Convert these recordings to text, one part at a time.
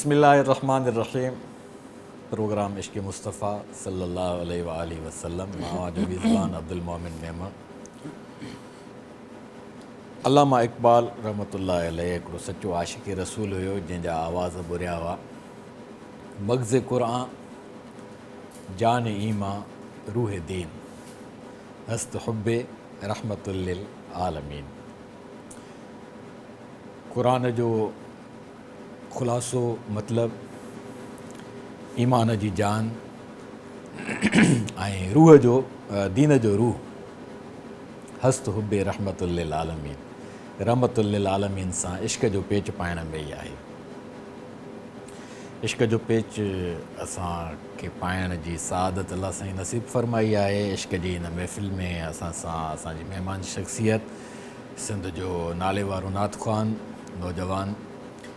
बिस्मिल्लाहिर्रहमानिर्रहीम। प्रोग्राम इश्क़ मुस्तफ़ा सल्लल्लाहु अलैहि वसल्लम। मां जो ज़बान अब्दुल मोमिन मेमन। अल्लामा इक़बाल रहमतुल्लाहि अलैहि हिकिड़ो सचो आशिक़ रसूल हुयो जंहिंजा आवाज़ ॿुरिया हुआ। मग़ज़ क़ुरान, जान ईमा, रूह दीन, हस्त हुब्बे रहमतुल लिल आलमीन। क़ुरान जो ख़ुलासो मतिलबु ईमान जी जान ऐं रूह जो दीन जो रूह, हस्त हुब्बे रहमतुल लिल आलमीन। रहमतुल लिल आलमीन सां इश्क़ जो पेच पाइण में ई आहे। इश्क़ जो पेच असांखे पाइण जी सादत अल्लाह साईं नसीब फ़रमाई आहे। इश्क़ जी हिन महफ़िल में असां सां असांजी महिमान शख़्सियत सिंध जो नाले वारो नात ख़्वान नौजवान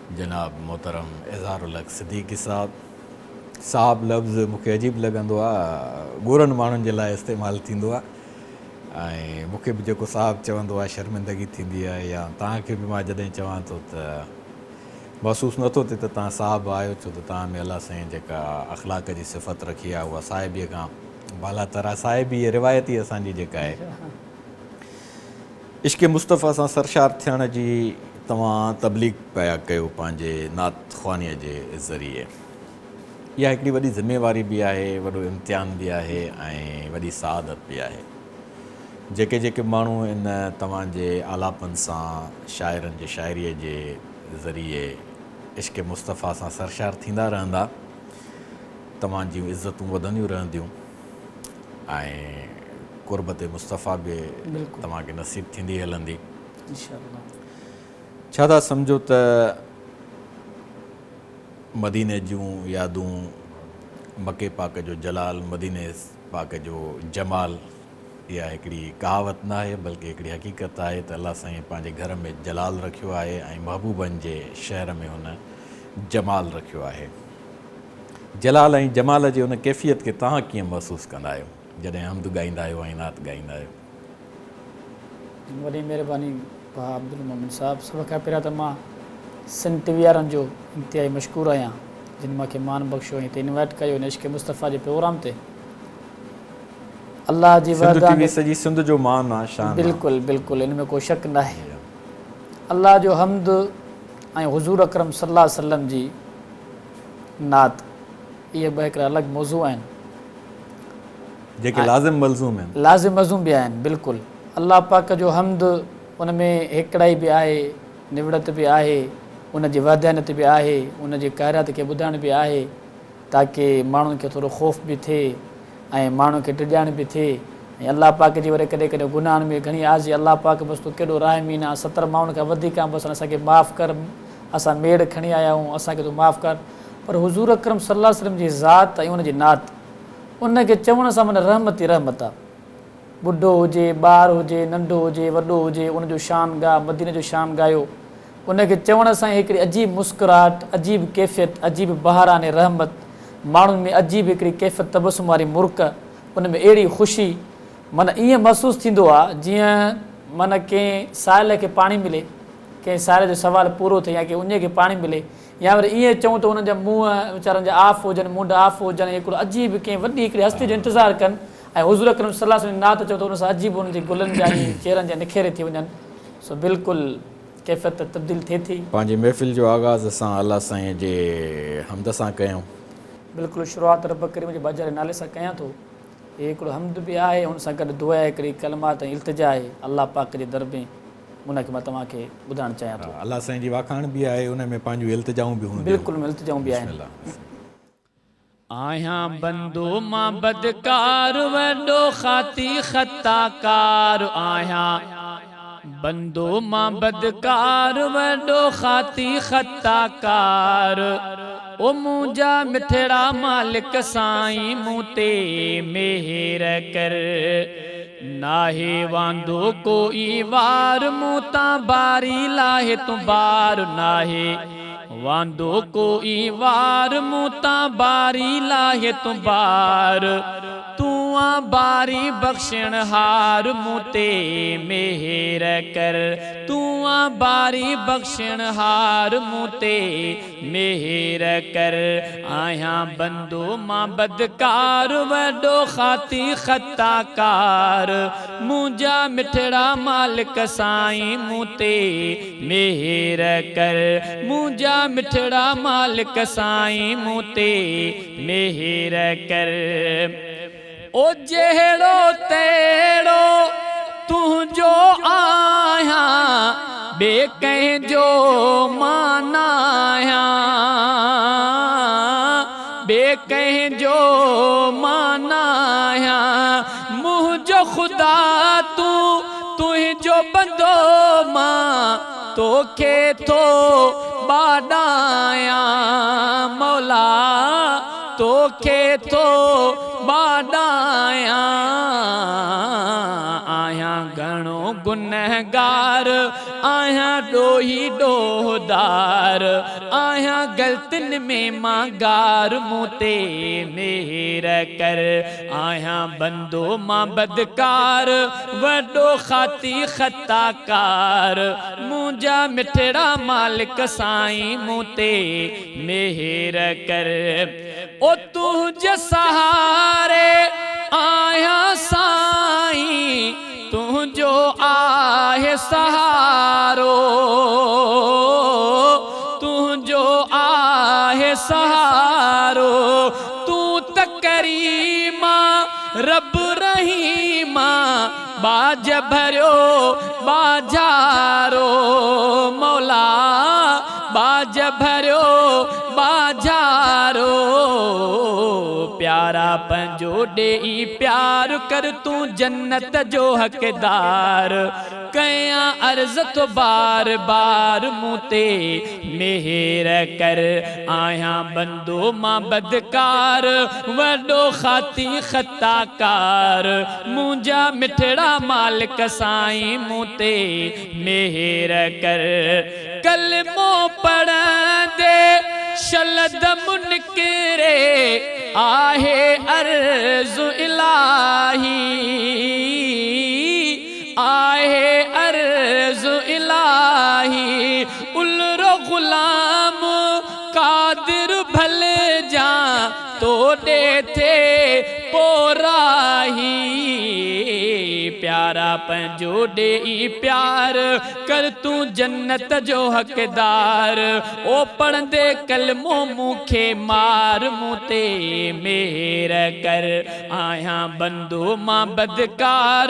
जनाब मोहतरम इज़हारुल हक़ सिद्दीक़ी साहब लफ़्ज़ मूंखे अजीब लॻंदो आहे, ॻोरनि माण्हुनि जे लाइ इस्तेमालु थींदो आहे ऐं मूंखे बि जेको साहब चवंदो आहे शर्मिंदगी थींदी आहे, या तव्हांखे बि मां जॾहिं चवां थो त महसूसु नथो थिए त तव्हां साहब आहियो, छो त तव्हां में अल्लाह साईं जेका अख़लाक़ जी सिफ़त रखी आहे उहा साहिबीअ खां बालातर आहे। साहिबी रिवायती असांजी जेका आहे इश्क़ मुस्तफ़ा सां सरशार थियण जी तव्हां तबलीग पिया कयो पंहिंजे नात ख़्वानीअ जे ज़रिए। इहा हिकिड़ी वॾी ज़िमेवारी बि आहे, वॾो इम्तिहान बि आहे ऐं वॾी सआदत बि आहे। जेके जेके माण्हू इन तव्हांजे आलापन सां शाइरनि जे शाइरीअ जे ज़रिए इश्क़ मुस्तफ़ा सां सरशार थींदा रहंदा, तव्हांजियूं इज़तूं वधंदियूं रहंदियूं ऐं क़ुर्बत मुस्तफ़ा बि तव्हांखे नसीब थींदी हलंदी इंशाअल्लाह। छा था सम्झो त मदीने जूं यादूं, मके पाक जो जलाल, मदीने पाक जो जमाल, इहा हिकिड़ी कहावत न आहे बल्कि हिकिड़ी हक़ीक़त आहे त अल्लाह साईं पंहिंजे घर में जलाल रखियो आहे ऐं महबूबनि जे शहर में हुन जमाल रखियो आहे। जलाल ऐं जमाल जी हुन कैफ़ियत खे तव्हां कीअं महसूसु कंदा आहियो जॾहिं हम्द ॻाईंदा आहियो ऐं नात ॻाईंदा आहियो? वॾी महिरबानी भाउ अब्दुल मोमिन साहब। सभ खां पहिरियों त मां सिंध टीवी वारनि जो इंतिहाई मशकूरु आहियां जिन मूंखे मान बख़्शियो ऐं हिते इनवाइट कयो हिन इश्क़ मुस्तफ़ा जे प्रोग्राम ते। अल्लाह जी वरदान सॼी सिंध जो मान आहे, शान आहे। बिल्कुलु बिल्कुलु, इन में को शक न आहे। अल्लाह जो हम्द ऐं हुज़ूर अकरम सल्लल्लाहु अलैहि वसल्लम जी नात, इहे ॿ हिकिड़ा अलॻि मौज़ू आहिनि जेके लाज़िम मलज़ूम आहिनि, लाज़िम मज़ूम बि आहिनि। बिल्कुलु अल्लाह पाक जो हम्द, उन में हिकिड़ाई बि आहे, निवड़त बि आहे, उन जी वाधानत बि आहे, उन जी क़ाइरात खे ॿुधाइण बि आहे ताकी माण्हुनि खे थोरो ख़ौफ़ बि थिए ऐं माण्हुनि खे टिॼाइण बि थिए। ऐं अल्लाह पाक जी वरी कॾहिं कॾहिं गुनाहनि में घणी आज़ी, अल्लाह पाक बसि तूं केॾो राहमीन आहे, 70 माण्हुनि खां वधीक आहे, बसि असांखे माफ़ु कर, असां मेड़ खणी आया आहियूं, असांखे तूं माफ़ु कर। पर हुज़ूर अकरम सल्लल्लाहु अलैहि वसल्लम जी ज़ात ऐं उन जी नात, उनखे चवण सां माना रहमत ई रहमत आहे। ॿुढो हुजे, ॿारु हुजे, नंढो हुजे, वॾो हुजे, उनजो शान गा, मदीने जो शान ॻायो। उनखे चवण सां हिकिड़ी अजीब मुस्कुराहट, अजीब कैफ़ियत, अजीब बहाराने रहमत, माण्हुनि में अजीब हिकिड़ी कैफ़ियत तबसुम वारी मुर्क, उन में अहिड़ी ख़ुशी, माना ईअं महसूसु थींदो आहे जीअं माना कंहिं साहिल खे पाणी मिले, कंहिं साहिल जो सुवालु पूरो थिए या कंहिं उन खे पाणी मिले, या वरी ईअं चऊं त उन्हनि जा मुंहं वीचारनि जा आफ़ हुजनि, मुंड आफ़ हुजनि, हिकिड़ो अजीब कंहिं वॾी हिकिड़ी हस्ती जो इंतज़ारु कनि ऐं हुज़ूर अकरम सल्लल्लाहु अलैहि वसल्लम नात चओ त उन सां अजीब उन्हनि जे गुलनि जा चेहरनि जा निखेरे थी वञनि। सो बिल्कुलु कैफ़ियत तब्दील थिए थी। पंहिंजी महफ़िल जो आगाज़ असां अल्लाह साईं जे हम्द सां कयूं। बिल्कुलु शुरूआत रब करीम जे बाजार नाले सां कयां थो। हीअ हिकिड़ो हम्द बि आहे, हुन सां गॾु दुआ हिकिड़ी कलमात ऐं इल्तिजा आहे अल्लाह पाक जे दर में, उनखे मां तव्हांखे ॿुधाइणु चाहियां थो। अल्लाह साईं जी वाखाण बि आहे, उन में पंहिंजूं इल्तिजाऊं बि हूंदियूं। बिल्कुलु इल्तिजाऊं बि आहिनि। आहियां बंदो मां बदकार, वॾो ख़ाती ख़ताकार आहियां। बंदो मां बदकार, वॾो ख़ाती ख़ताकार, ओ मुंहिंजा मिठड़ा मालिक साईं मूं ते मेहर कर। नाहे वांदो कोई वार, मूं तां बारी लाहे तूं बार, नाहे वांदो कोई वार, मूं तां बारी लाहे तूं बार। तूं आ बारी बख्शण हार मूं ते मेहर कर, तू बारी बख्शण हार मूं ते मेहर कर। आहियां बंदो मां बदकार वॾो खाती ख़ताकार, मुंहिंजा मिठड़ा मालिक साईं मूं ते मेहर कर, मुंहिंजा मिठड़ा मालिक साईं मूं ते मेहर कर। ओ जहिड़ो तहिड़ो तुंहिंजो आहियां, ॿिए कंहिंजो मां न आहियां, ॿिए कंहिंजो मां न आहियां। मुंहिंजो ख़ुदा तूं तुंहिंजो बंदो मां तोखे थो ॿाॾायां, मौला तोखे थो ॿाॾायां। आहियां घणो गुनहगार, आहियां ॾोही ॾोहदार, आहियां ग़लतियुनि में मां गार मूं ते मेहर कर। आहियां बंदो मां बदकार वॾो खाती ख़ताकार, मुंहिंजा मिठड़ा मालिक साईं मूं ते मेहर कर। ओ तुंहिंजे सहारे आहियां साईं, तुंहिंजो आहे सहारो, तुंहिंजो आहे सहारो। तूं त करीमा रब रहीमा, बाज भरियो बाजारो, मौला बाज भरियो बाजारो। प्यारा पंहिंजो ॾेई प्यार कर, तूं जन्नत जो हक़दार, कयां अर्ज़ तो बार बार मूं ते मेहर कर। आहियां बंदो मां बदकार वॾो खाती ख़ताकार, मुंहिंजा मिठड़ा मालिक साईं मूं ते मेहर कर। कलमो पढ़ंदे शलदम निकिरे, आहे अर्ज़ु इलाही, आहे अर्ज़ु इलाही। उलरो ग़ुलाम कादिर भल जा, तो ॾे थे पोराही। प्यारा पंहिंजो ॾेई प्यार कर, तूं जन्नत जो हक़दार। ओ पढ़ंदे कलमो मूंखे मार मूं ते मेहर कर। आहियां बंदो मां बदकार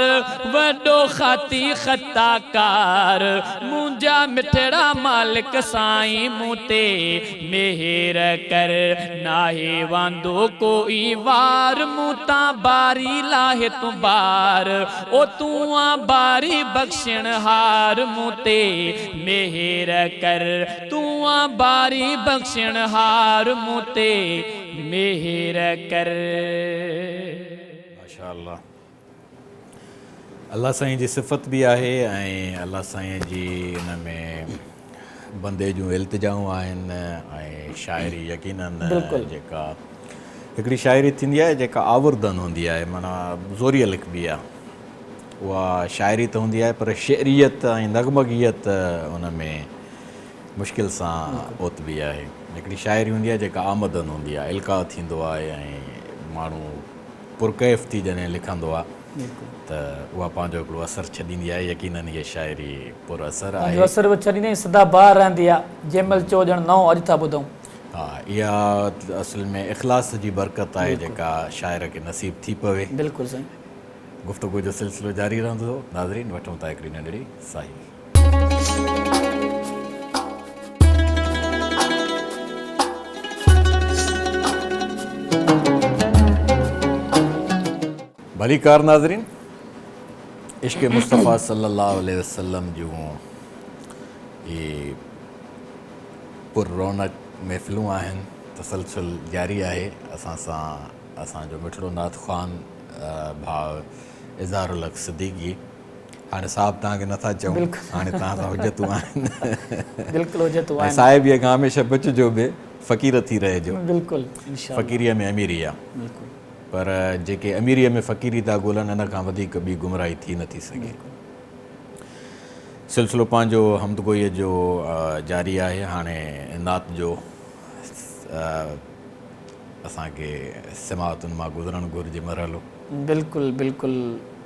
वॾो खाती ख़ताकार, मुंहिंजा मिठड़ा मालिक साईं मूं ते मेहर कर। नाहे वांदो कोई वार, मूं तां बारी लाहे तूं बार। ओ तूं बारी बख्शण हार मूं ते मेहर कर, तूं बारी बख्शण हार मूं ते मेहर कर। माशाअल्लाह। अल्लाह साईं जी सिफ़त बि आहे ऐं अल्लाह साईं जी इन में बंदे जूं इल्तिजाऊं आहिनि ऐं शाइरी यकीनन जेका हिकिड़ी शाइरी थींदी आहे जेका आवर्दन हूंदी आहे, माना ज़ोरीअ लिखबी आहे, उहा शाइरी त हूंदी आहे पर शेरियत ऐं नगमगियत उन में मुश्किल सां ओतबी आहे। हिकिड़ी शाइरी हूंदी आहे जेका आमदन हूंदी आहे, इल्का थींदो आहे ऐं माण्हू पुरकैफ़ थी जॾहिं लिखंदो आहे त उहा पंहिंजो हिकिड़ो असरु छॾींदी आहे। यकीनन इहा शाइरी पुर असरु आहे, असरु छॾींदे सदा बार रहंदी आहे, जंहिंमहिल चओ ॼण नओं अॼु था ॿुधूं। हा, इहा असल में इख़लास जी बरकत आहे जेका शाइर खे नसीब थी पवे। बिल्कुलु साईं। गुफ़्तगू जो सिलसिलो जारी रहंदो। नाज़रीन, वठूं था हिकिड़ी नंढड़ी साई। भली कार नाज़रीन, इश्क़ मुस्तफ़ा सल्लल्लाहु अलैहि वसल्लम जूं ये पुर रौनक महफ़िलूं आहिनि, तसलसल जारी आहे। असां सां असांजो मिठड़ो नात ख़्वान भाउ इज़हारुल हक़ सिद्दीक़ी। हाणे साहिबु तव्हांखे नथा चऊं, हाणे तव्हां सां हुजतूं आहिनि। बिल्कुलु हुजतूं आहिनि। साहिब खां हमेशह बचिजो बि, फ़क़ीर थी रहिजो। बिल्कुलु इंशाअल्लाह। फ़क़ीरीअ में अमीरी आहे। बिल्कुलु। पर जेके अमीरीअ में फ़क़ीरी था ॻोल्हनि इन खां वधीक ॿी गुमराही थी नथी सघे। सिलसिलो पंहिंजो हमदगोईअ जो जारी आहे। हाणे नात जो असांखे समाअतुनि मां गुज़रणु घुरिजे मरहलो। बिल्कुलु बिल्कुलु,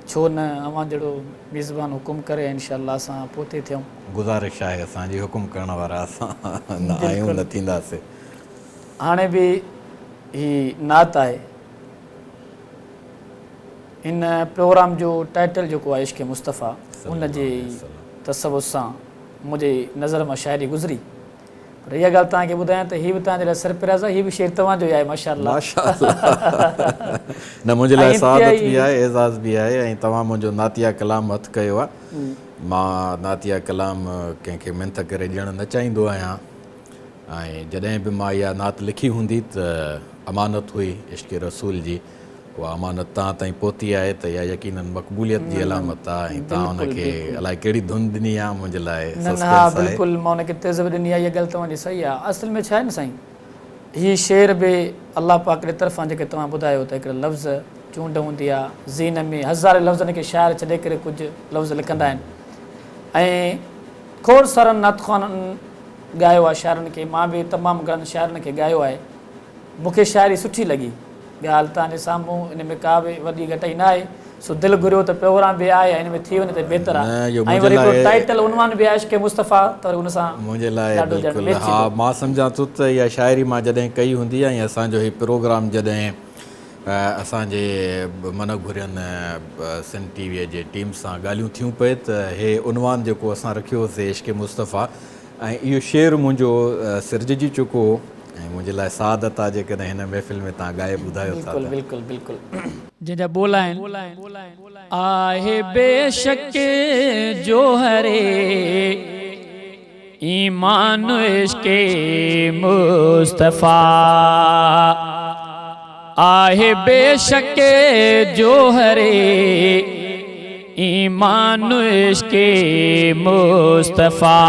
छो न अवां जहिड़ो मेज़बान हुकुम करे इंशाअल्लाह असां पहुते थियूं। गुज़ारिश आहे असांजी, हुकुम करण वारा असां न आहियूं, न थींदासीं। हाणे बि ही नात आहे। इन प्रोग्राम जो टाइटल जेको आहे इश्क़ मुस्तफ़ा, उन जे तसव्वुर सां मुंहिंजे नज़र मां शाइरी गुज़री। पर इहा ॻाल्हि तव्हांखे ॿुधायां त हीअ बि तव्हांजे लाइ सरप्राइज़ आहे। हीअ बि शेर तव्हांजो ई आहे माशाअल्लाह। न मुंहिंजे लाइ सआदत बि आहे, एज़ाज़ बि आहे। ऐं तव्हां मुंहिंजो नातिया कलाम हथु कयो आहे। मां नातिया कलाम कंहिंखे मिंथ करे ॾियणु न चाहींदो आहियां। ऐं जॾहिं बि मां इहा नात लिखी हूंदी त अमानत हुई इश्क़ रसूल जी, उहा अमानत तव्हां ताईं पहुती आहे त इहा यकीनन मक़बूलियत जी अलामत आहे। ऐं तव्हां हुनखे अलाए कहिड़ी धुन ॾिनी आहे, मुंहिंजे लाइ हा बिल्कुलु, मां हुनखे तेज़ ॾिनी आहे। इहा ॻाल्हि तव्हांजी सही आहे। असल में छा आहे न साईं, हीअ शेर बि अलाह पाक जे तरफ़ां जेके तव्हां ॿुधायो त हिकिड़े लफ़्ज़ चूंड हूंदी आहे, ज़ीन में हज़ारे लफ़्ज़नि खे शाइर छॾे करे कुझु लफ़्ज़ लिखंदा आहिनि। ऐं खोड़ सारनि नातख़्वाननि ॻायो आहे शाइरनि खे। मां बि तमामु घणनि शाइरनि खे ॻायो आहे। मूंखे शाइरी सुठी लॻी। ॻाल्हि तव्हांजे साम्हूं इन में का बि वॾी घटाई न आहे। सो दिलि घुरियो त प्रोग्राम बि आहे, हिन में थी वञे त बहितर आहे। ऐं वरी टाइटल उनवान बि आहे इश्क़ मुस्तफ़ा, त वरी उन सां मुंहिंजे लाइ बिल्कुलु हा। मां सम्झां थो त इहा शाइरी मां जॾहिं कई हूंदी ऐं असांजो हीउ प्रोग्राम जॾहिं असांजे मन घुरियनि सिंध टीवीअ जे टीम सां ॻाल्हियूं थियूं पए त हे उनवान जेको असां रखियोसीं इश्क़ मुस्तफ़ा, ऐं इहो शेर मुंहिंजो सिरजिजी चुको हो। ऐं मुंहिंजे लाइ सआदत आहे जेकॾहिं हिन महफ़िल में तव्हां ॻाए ॿुधायो था। बिल्कुलु बिल्कुलु। जंहिंजा बोल आहिनि, आहे बेशक जोहरे ईमान इश्क़ मुस्तफ़ा, आहे बेशक जोहरे ईमान इश्क़ मुस्तफ़ा,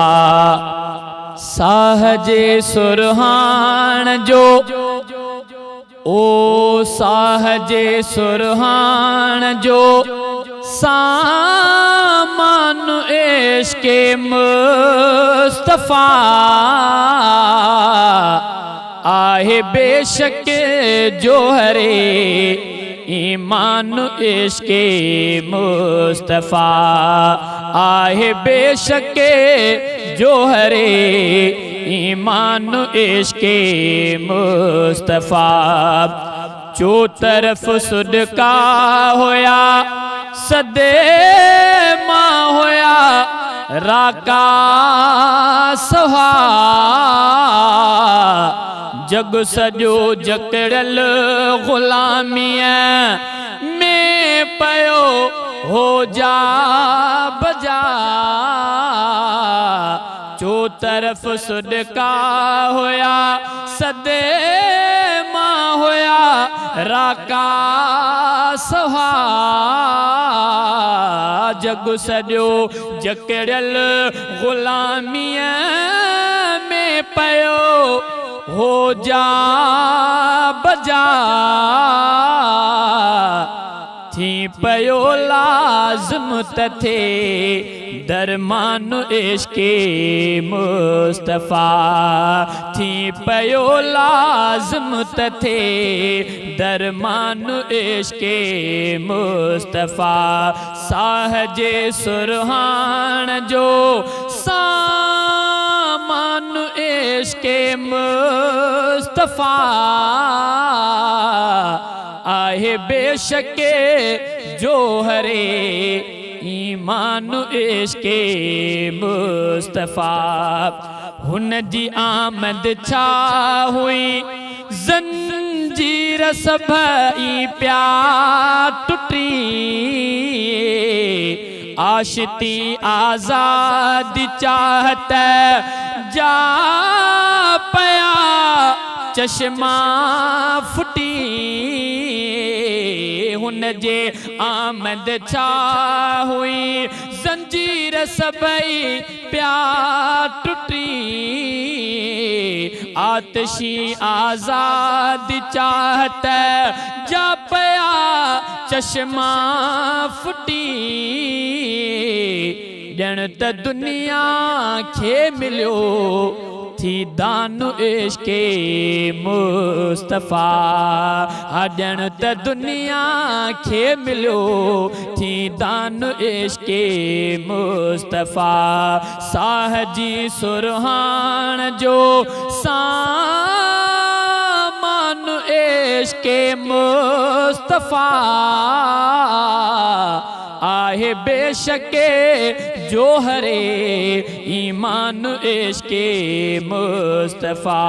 साहजे सुरहान जो ओ साहजे सुरहान जो सामान इश्क़ मुस्तफ़ा, आहे बेशक जोहरे ईमान इश्क़ मुस्तफ़ा, आहे बेशक जोहरे ईमान इश्क़ मुस्तफ़ा, चो तरफ़ सुडका होया सदे मां होया राका सुहा, जग सॼो जकड़ल ग़ुलामीअ में पयो हो जा बजा, चो तरफ़ सुडका होया सदे मां होया राका सुहा, जग सॼो जकड़ल ग़ुलामीअ में पयो हो जा बजा, थी पयो लाज़िम त थे दरमान इश्क़ मुस्तफ़ा, थी पयो लाज़िम त थे दरमान इश्क़ मुस्तफ़ा, साहजे सुरहान जो सामान इश्क़ मुस्तफ़ा, आहे बेशक जोहरे ईमान इश्क़ मुस्तफ़ा, हुन जी आमद छा हुई ज़ंजीर सभई प्या टुटी, आशिती आज़ादी चाहत जा पया चश्मा फुटी, हुन जे आमद छा हुई ज़ंजीर सभई प्या टुटी, आतिशी आजाद चाहत जा पया चश्मा फुटी ॼण त दुनिया खे मिलियो थी दानु इश्के मुस्तफ़ा ॼण त दुनिया खे मिलियो थी दानु इश्के मुस्तफ़ा साह जी सुरहान जो सामान इश्के मुस्तफ़ा आहे बेशके जोहरे ईमान इश्के मुस्तफ़ा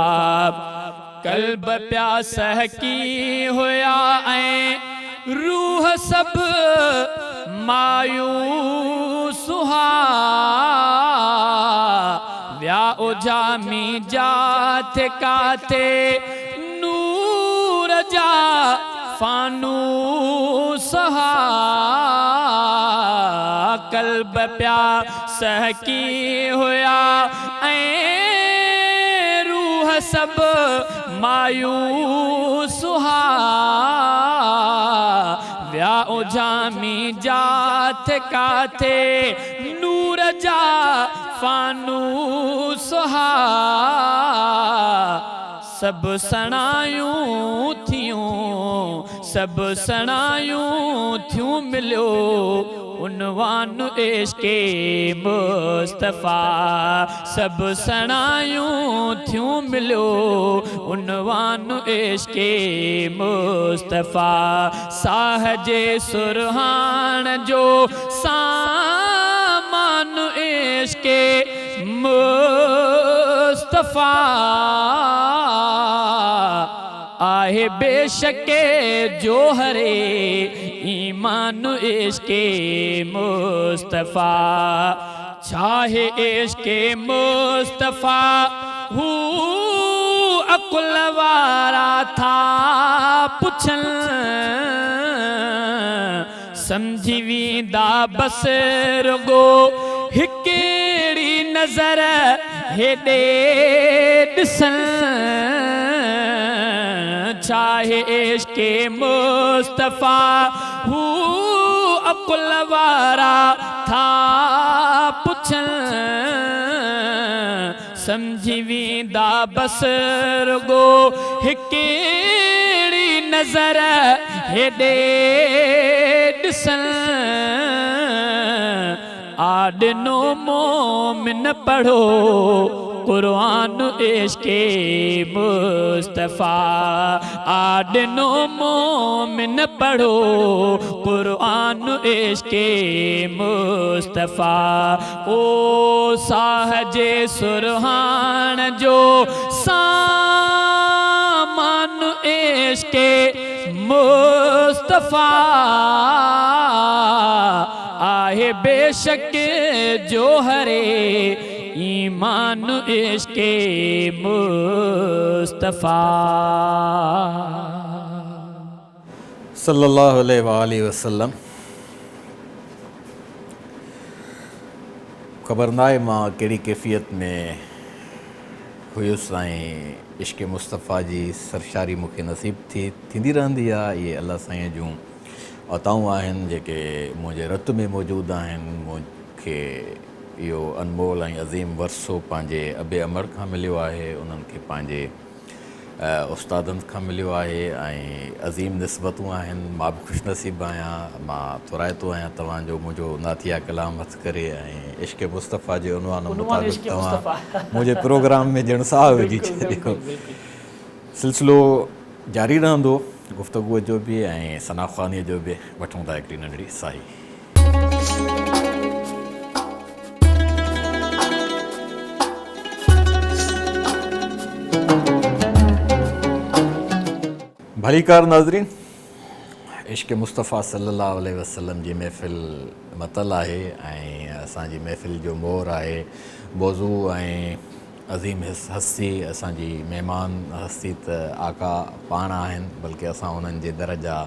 कल्ब प्यास की हुया ऐं रूह सब मायूस हुआ व्या उजामी जाते काते नूर जा फानूस हा कल्ब प्यास की हुया ऐं रूह सब मायूस हुआ व्या उजामी जात काथे नूर जा फानूस हा सब सणायूं थियूं मिलियो उनवान इश्के मुस्तफ़ा सब सणायूं थियूं मिलियो उनवान इश्के मुस्तफ़ा साह जे सुरहान जो सामान इश्के मुस्तफ़ा आहे बेशके जोहरे ईमान इश्के मुस्तफ़ा चाहे इश्के मुस्तफ़ा हू अकुल वारा था पुछन समझी वेंदा बस रुगो हिकड़ी नज़र हेॾे ॾिसन चाहे इश्के मुस्तफ़ा हू अकुल वारा था पुछन समझी वेंदा बस रुगो हिकड़ी नज़र हेॾे ॾिसन आॾनो मोमिन पढ़ो कुरान इश्के मुस्तफ़ा आॾनो मोमिन पढ़ो कुरान इश्के मुस्तफ़ा ओ साह जे सुरहान जो सामान इश्के मुस्तफ़ा आहे बेशक जोहरे ईमान इश्के मुस्तफ़ा सल्लल्लाहु अलैहि वसल्लम। ख़बर नाहे मां कहिड़ी कैफ़ियत में हुयुसि ऐं इश्क़ मुस्तफ़ा जी सरशारी मूंखे नसीब थींदी रहंदी आहे। इहे अलाह साईं जूं अताऊं आहिनि जेके मुंहिंजे रत में मौजूदु आहिनि। मूंखे इहो अनमोल ऐं अज़ीम वरसो पंहिंजे अबे अमर खां मिलियो आहे, उन्हनि खे पंहिंजे उस्तादनि खां मिलियो आहे ऐं अज़ीम निस्बतूं आहिनि। मां बि ख़ुशनसीबु आहियां। मां थोराइतो आहियां तव्हांजो मुंहिंजो नातिया कलाम हथ करे ऐं इश्क़ मुस्तफ़ा जे उनवान मुताबिक़ तव्हां मुंहिंजे प्रोग्राम में ॼण साह विझी छॾियो। सिलसिलो जारी रहंदो गुफ़्तगूअ जो बि ऐं सना ख़्वानीअ जो बि। वठूं था हिकिड़ी नंढड़ी साई। भलीकार नाज़रीन, इश्क़ मुस्तफ़ा सल्लल्लाहु अलैहि वसल्लम जी महफ़िल मतल आहे ऐं असांजी महफ़िल जो मोर आहे मौज़ू ऐं अज़ीम हस्ती असांजी महिमान हस्ती त आका पाण आहिनि, बल्कि असां उन्हनि जे दर जा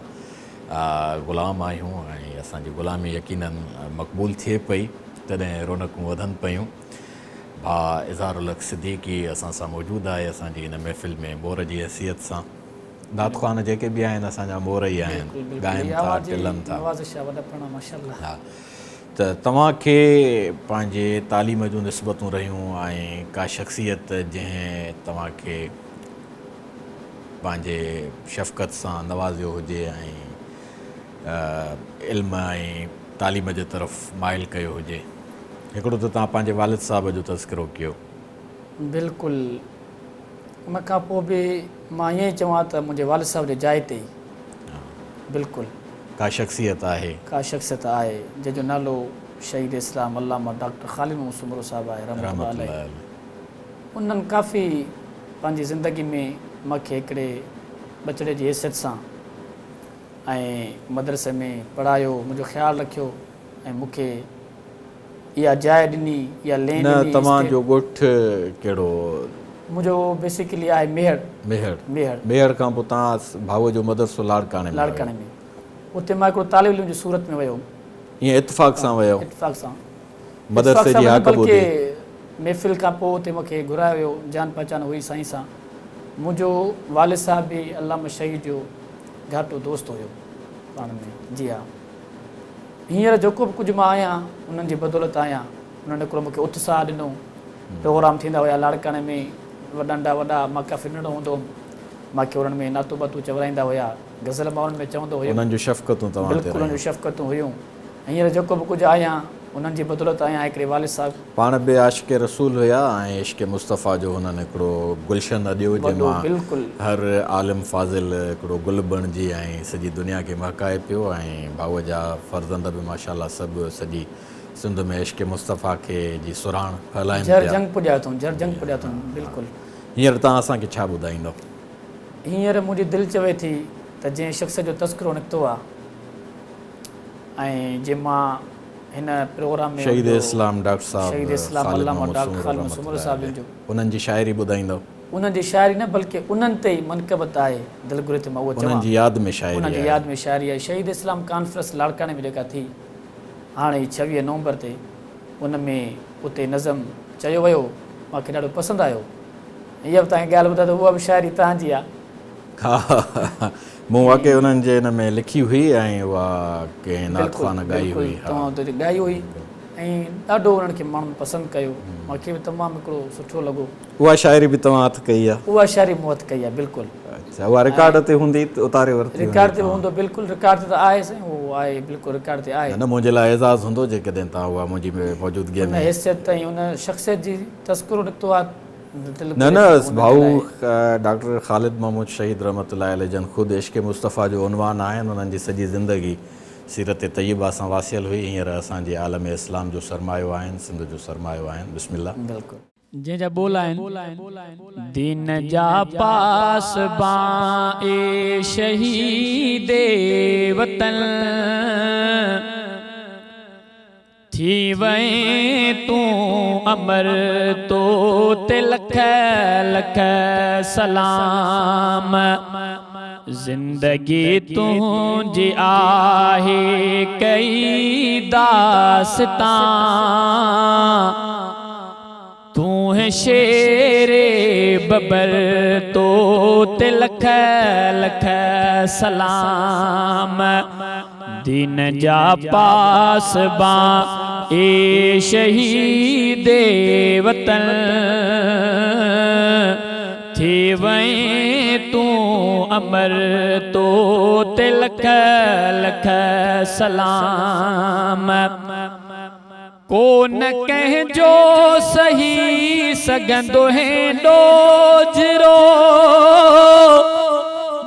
ग़ुलाम आहियूं ऐं असांजी ग़ुलामी यकीनन मक़बूल थिए पई तॾहिं रौनकूं वधनि पियूं। भाउ इज़हारुल हक़ सिद्दीकी असां सां मौजूदु आहे असांजी हिन महफ़िल में मोर जी हैसियत सां। नात ख़्वान जेके बि आहिनि असांजा मोर ई आहिनि, ॻाइनि था, टिलनि था। हा, त तव्हांखे पंहिंजे तालीम जूं निस्बतूं रहियूं ऐं का शख़्सियत जंहिं तव्हांखे पंहिंजे शफ़क़त सां नवाज़ियो हुजे ऐं इल्म ऐं तालीम जे तरफ़ माइल कयो हुजे? हिकिड़ो त तव्हां पंहिंजे वालिद साहिब जो तज़किरो कयो। बिल्कुलु, उन खां पोइ बि मां ईअं ई चवां त मुंहिंजे वालिद साहिब जे जाइ ते बिल्कुलु का शख़्सियत आहे, का शख़्सियत आहे जंहिंजो नालो शहीद इस्लाम अल्लामा डॉक्टर ख़ालिद मोहम्मद सुमरो साहिबु आहे रहमतुल्लाह अलैह। उन्हनि काफ़ी पंहिंजी ज़िंदगी में मूंखे हिकिड़े बचिड़े जी हैसियत सां ऐं मदरसे में पढ़ायो, मुंहिंजो ख़्यालु रखियो ऐं मूंखे इहा जाइ ॾिनी, इहा लेन ॾिनी। तव्हांजो ॻोठु कहिड़ो? मुंहिंजो बेसिकली आहे मेहर। मेहर खां पोइ तव्हां भाऊअ जो मदरसो लाड़काणे में, उते मां हिकिड़ो तालिब इल्म जी सूरत में वियो। ईअं इत्तिफ़ाक़ सां वियो? इत्तिफ़ाक़ सां। मदरसे जी हक़ ॿुधी? महफ़िल खां पोइ उते मूंखे घुरायो वियो, जान पहचान हुई साईं सां। मुंहिंजो वालिद साहिब बि अल्लामा शहीद जो घाटो दोस्त हुयो पाण में। जी हा, हींअर जेको बि कुझु मां आहियां उन्हनि जी बदौलत आहियां। उन्हनि हिकिड़ो मूंखे उत्साह ॾिनो। प्रोग्राम थींदा हुया लाड़काणे में, नंढा वॾा, मां काफ़ी नंढो हूंदो हुउमि, मूंखे उन्हनि में नातो बातो चवराईंदा हुया, गज़ल मां उन्हनि में चवंदो हुयो। उन्हनि जूं शफ़क़तूं तव्हां ते? बिल्कुलु, उन्हनि जूं शफ़क़तूं हुयूं। हींअर जेको बि कुझु आहियां उन्हनि जी बदौलत आहियां। हिकिड़े वालिद साहिबु पाण बि आशिक़ रसूल हुया ऐं इश्क़ मुस्तफ़ा जो हुननि हिकिड़ो गुलशन अॾियो जंहिंमां हर आलिम फाज़िल हिकिड़ो गुल बणिजी ऐं सॼी दुनिया खे महकाए पियो। ऐं भाऊअ जा फ़र्ज़ंद बि माशाअल्लाह सभु सॼी सिंध में इश्क़ मुस्तफ़ा खे जी सुराण फैलाइनि पिया। जंग पुॼा अथऊं। बिल्कुलु। हींअर तव्हां असांखे छा ॿुधाईंदव? हींअर मुंहिंजी दिलि चवे थी त जंहिं शख़्स जो तज़किरो निकितो आहे ऐं जंहिं मां हिन प्रोग्राम में शहीद इस्लाम डॉक्टर साहिब शहीद इस्लाम अल्लामा डॉक्टर ख़ालिद मोहम्मद सुमरो साहिब जो, उन्हनि जी शाइरी ॿुधाईंदव? उन्हनि जी शाइरी न बल्कि उन्हनि ते ई मनक़बत आहे। दिलि घुरे थी मां उहो चवां। उन्हनि जी यादि में शाइरी? उन्हनि जी यादि में शाइरी आहे। शहीद इस्लाम कॉन्फ्रेंस लाड़काणे में जेका थी हाणे 26 नवंबर ते, उन में उते नज़म चयो वियो, मूंखे ॾाढो पसंदि आयो। हीअ बि तव्हांखे ॻाल्हि ॿुधायो त उहा बि शाइरी तव्हांजी आहे। हा, मूं वाक़ई उन्हनि जे हिन में लिखी हुई ऐं उहा कंहिं नात ख़्वान ॻाई हुई। तव्हां उते ॻाई हुई ऐं ॾाढो उन्हनि खे माण्हुनि पसंदि कयो। मूंखे बि तमामु हिकिड़ो सुठो लॻो। उहा शाइरी बि तव्हां हथु कई आहे? उहा शाइरी मूं हथु कई आहे। बिल्कुलु। अच्छा, उहा रिकॉर्ड ते हूंदी? उतारे वरिती? रिकॉर्ड ते हूंदो। बिल्कुलु रिकॉर्ड ते त आहे साईं, उहो आहे बिल्कुलु रिकॉर्ड ते आहे। न, मुंहिंजे लाइ एज़ाज़ हूंदो जेकॾहिं तव्हां उहा मुंहिंजी मौजूदगीअ में हैसियत ऐं उन शख़्सियत जी तज़किरो निकितो आहे। न, भाऊ डॉक्टर ख़ालिद मोहम्मद शहीद रहमतुल्लाह अलैह जन ख़ुदि इश्क़ मुस्तफ़ा जो उनवान आहिनि। उन्हनि जी सॼी ज़िंदगी सीरत तय्यबा सां वासियल हुई। हींअर असांजे आलम इस्लाम जो सरमायो आहिनि, सिंध जो सरमायो आहिनि। बिस्मिल्लाह। बिल्कुलु। जंहिंजा बोल आहिनि, दीन जा पास बाए शहीद वतन थी वए तूं अमर तो ते लख लख सलाम। जिंदगी तुझी आहे कई दास्तां, तू है शेरे बबर तो ते लख लख सलाम। दिन जा पास बा ए शहीद वतन थी वए तू अमर तो ते लख लख सलाम। कोन कंहिंजो सही सघंदो है डोजरो,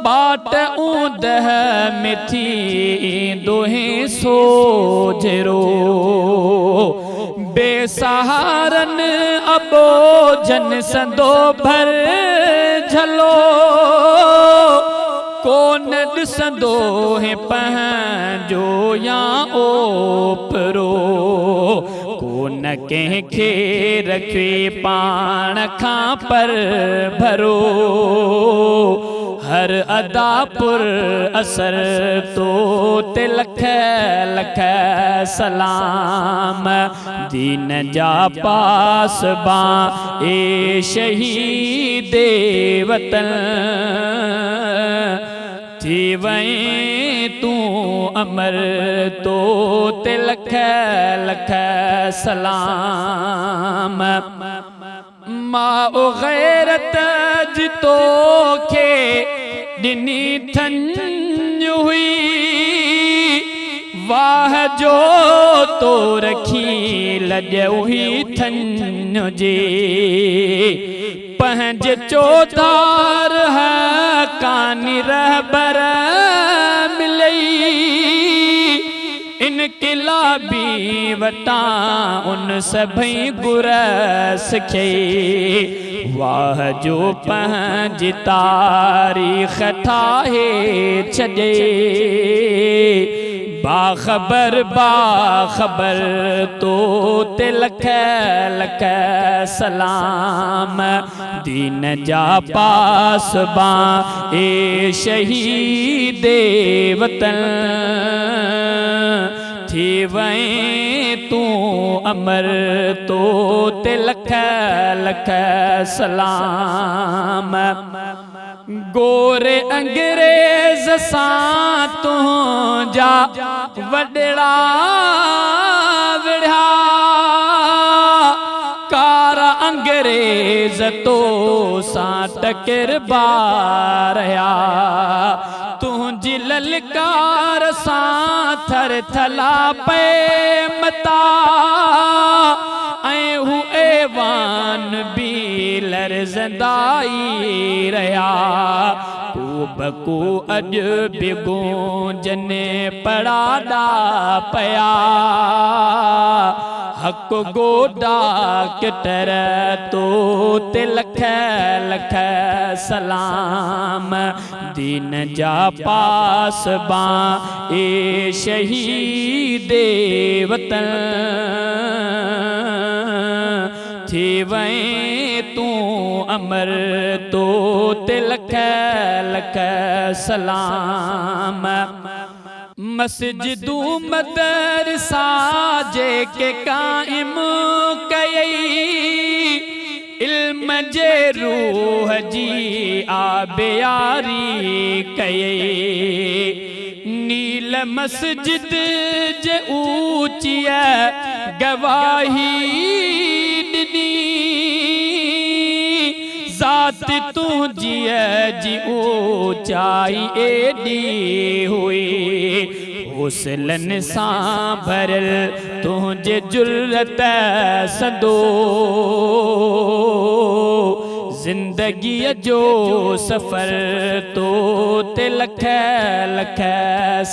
बाट ऊंदह में थींदो है सोजरो। बेसहारन अबो जन संदो भर झलो, कोन ॾिसंदो है पंहिंजो या ओपरो। कोन कंहिंखे रखे पाण खां पर भरो, हर अदा पुर असर तो ते लख लख सलाम दीन जा पासबा ए शहीद वतन थी वहीं तू अमर तो ते लख लख सलाम माओ गैरत जितो खे दिनी थन हुई वाह जो तो रखी लज हुई थन जे पंहिंज चौधार है कानी रहबर मिलई इनकिलाबी वटा उन सभई गुरस खे वाह जो पंहिंज तारीख़ ठाहे छॾे बाख़बर बाख़बर तो ते लख लख सलाम दीन जा पासबा ए शहीद वतन थी वहीं तू अमर तो ते लख लख सलाम गोरे अंग्रेज सां तुंहिंजा वॾड़ा विढ़ा कारा अंग्रेज तो सां टकिरबारया तुंहिंजी ललकार सां थर थला पे मता ऐं हू ऐवान बि लरज़ंदाई रहिया बकू अॼु बि गूंजने पड़ाॾा पया हक गोडा किटर तो ते लख लख सलाम दीन जा पासबा ए शहीद वतन थी वहीं तू अमर तो ते लख लख सलाम मस्जिदूं मदरसा जेके काइम कयई इल्म जे रूह जी आबियारी कयई नील मस्जिद जे ऊंचिया गवाही ॾिनी ज़ात तुंहिंजी जी ऊंचाई एॾी हुई हुसलन सां भरियल तुंहिंजे जुर्रत सदो ज़िंदगीअ जो सफ़र तो ते लख लख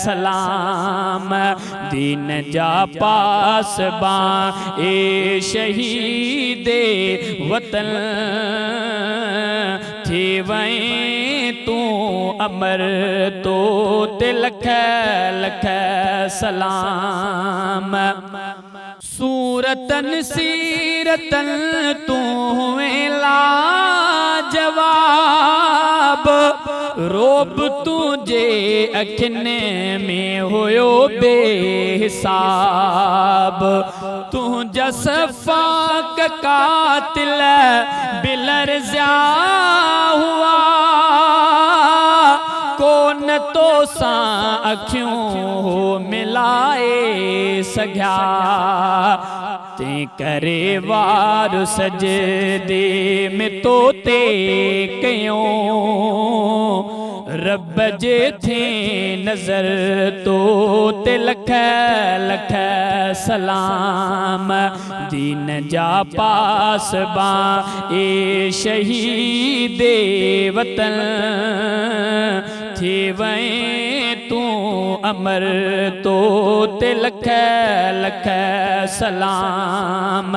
सलाम दीन जा पासबा ए शहीद वतन थी वहीं तू अमर तो ते लख लख सलाम सूरतन सीरतन तू ला जवाब रोब तुझे अखिने में होयो बेहिसाब तुझा सफाक कातिल बिलर ज्या हुआ कोन तो सां अखियूं मिलाए सघिया ते करे वार सजदे में तो ते कयो रब जे थे नजर तो ते लख लख सलाम दीन जा पासबा ए शहीद वतन थी वहीं तू अमर तो ते लख लख सलाम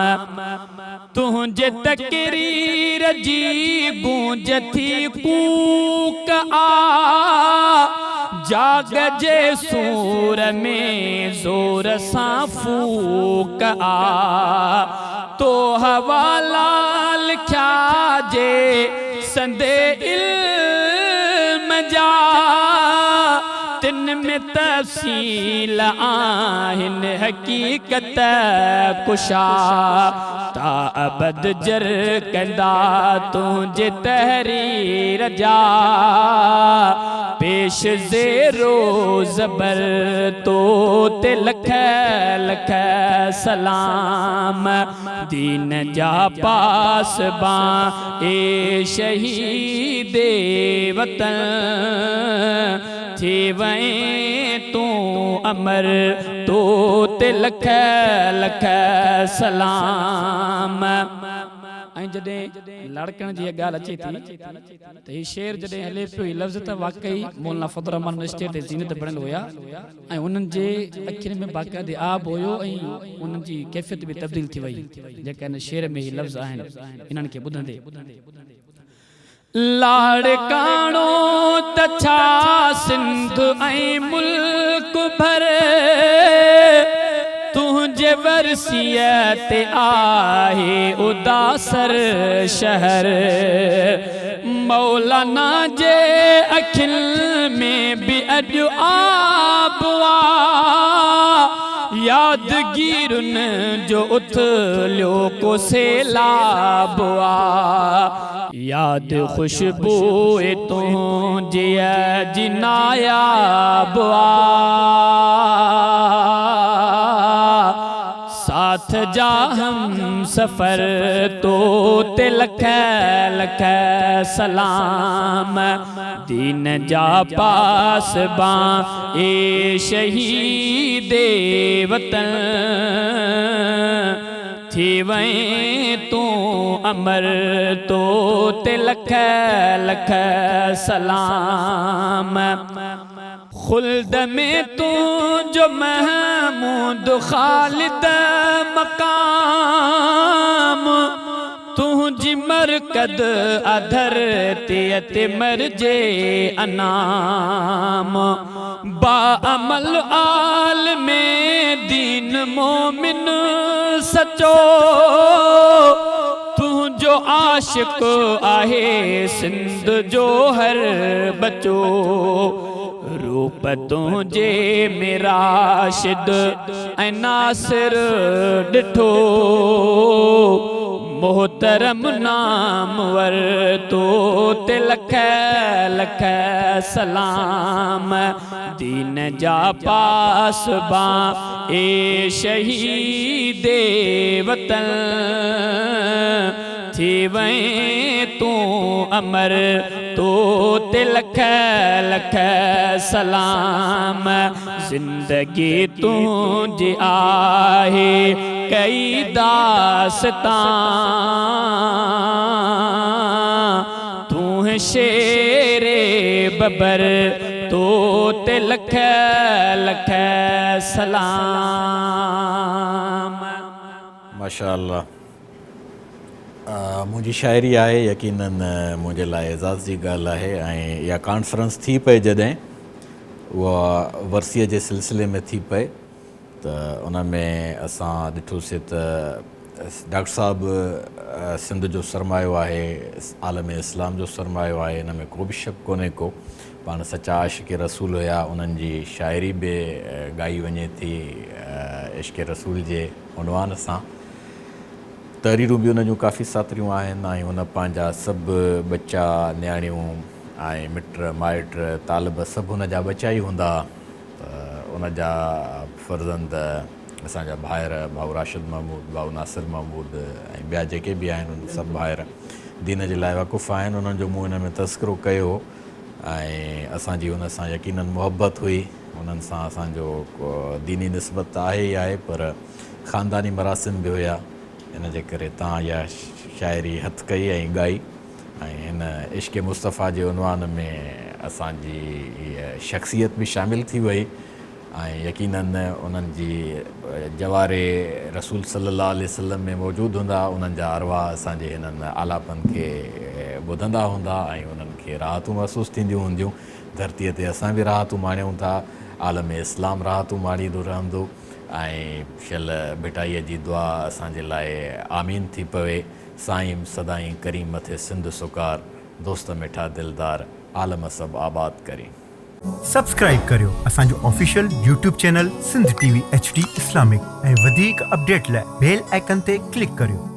तुझे तकरीर जी गूंज थी कूक जाग जे सूर में जोर सां फूक तो हवाला लिखा जे संदे इल्म रसील आहिन हकीकत कुशा ता अबद जर कंदा तुझे तहरीर जा पेश ज़ेरो ज़बर तो ते लख लख सलाम दीन जा पास बा ए शहीद वतन थी वहीं तू अमर तो ते लख लख सलाम। ऐं जॾहिं लड़कण जी ॻाल्हि अचे थी त हीउ शेर जॾहिं हले पियो हीउ लफ़्ज़ त वाक़ई मौलाना फज़ल रहमान स्टेज ते ज़ीनत पढ़ंदो हुया ऐं उन्हनि जे अखियुनि में बाक़ाइदे आब हुयो ऐं उन्हनि जी कैफ़ियत बि तब्दील थी वई जेका हिन शेर में हीउ लफ़्ज़ आहिनि इन्हनि खे ॿुधंदे लाड़काणो त छा सिंध ऐं मुल्क भर तुझे वरसियत आहे उदासर शहर मौलाना जे अखियुनि में बि अॼु आब यादगीरुनि जो उथलियो को सैलाब याद खुशबू तुझे जी नायाब साथ जा हम सफर तो ते लख लख सलाम दीन जा पास बा ए शहीद वतन थी वहीं तू अमर तो ते लख लख सलाम खुल्द में तू जो महमूद खालिद मकाम तुझी मरकद अधर ते मरजे अनाम बाअमल आल में दीन मोमिन सचो तुझो आशिक आहे सिंध जो हर बचो रूप तुझे मेरा शिद ऐं नासिर ॾिठो मोहतरम नामवर तो ते लख लख सलाम दीन जा पास बा ए शहीद वतन थी वहीं तू अमर तो ते लख लख सलाम जिंदगी तुझी आहे कई दास्तां तू है शेरे बबर तो ते लख लख सलाम। माशाअल्लाह मुंहिंजी शाइरी आहे यकीनन मुंहिंजे लाइ एज़ाज़ जी ॻाल्हि आहे ऐं इहा कॉन्फ्रेंस थी पए जॾहिं उहा वर्सीअ जे सिलसिले में थी पए त उन में असां ॾिठोसीं त डॉक्टर साहिबु सिंध जो सरमायो आहे आलम इस्लाम जो सरमायो आहे हिन में को बि शक कोन्हे को पाण सचा आशिक़ रसूल हुया उन्हनि जी शाइरी बि ॻाई वञे थी इश्क़ रसूल जे उनवान सां तहरीरूं बि उन जूं काफ़ी सातरियूं आहिनि ऐं हुन पंहिंजा सभु बच्चा न्याणियूं ऐं मिट माइट तालिब सभु हुन जा बच्चा ई हूंदा त उन जा फर्ज़ंद असांजा भाइर भाऊ राशिद महमूद भाऊ नासिर महमूद ऐं ॿिया जेके बि आहिनि उन सभु भाइर दीन जे लाइ वाक़ुफ़ु आहिनि उन्हनि जो मूं हिन में तस्करो कयो ऐं असांजी हुन सां यकीनन मुहबत हुई उन्हनि सां असांजो दीनी निस्बत आहे ई आहे पर ख़ानदानी मरासिम बि हुया इन जे करे तव्हां इहा शाइरी हथु कई ऐं ॻाई ऐं हिन इश्क़ मुस्तफ़ा जे उनवान में असांजी इहा शख़्सियत बि शामिलु थी वई ऐं यकीनन उन्हनि जी जवारे रसूल सल्लल्लाहु अलैहि वसल्लम में मौजूदु हूंदा उन्हनि जा अरवाह असांजे हिननि आलापन खे ॿुधंदा हूंदा ऐं उन्हनि खे राहतूं महसूसु थींदियूं हूंदियूं धरतीअ ते असां बि राहतूं माणियूं था आलम इस्लाम राहतूं माणींदो रहंदो ऐं शल भिटाईअ जी दुआ असांजे लाइ आमीन थी पवे साईं सदाईं करीम मथे सिंध सुकार दोस्त मिठा दिलदार आलम सभु आबाद करी। सब्सक्राइब करियो असांजो official YouTube channel Sindh TV HD Islamic ऐं वधीक अपडेट लाइ बेल आइकन ते क्लिक करियो।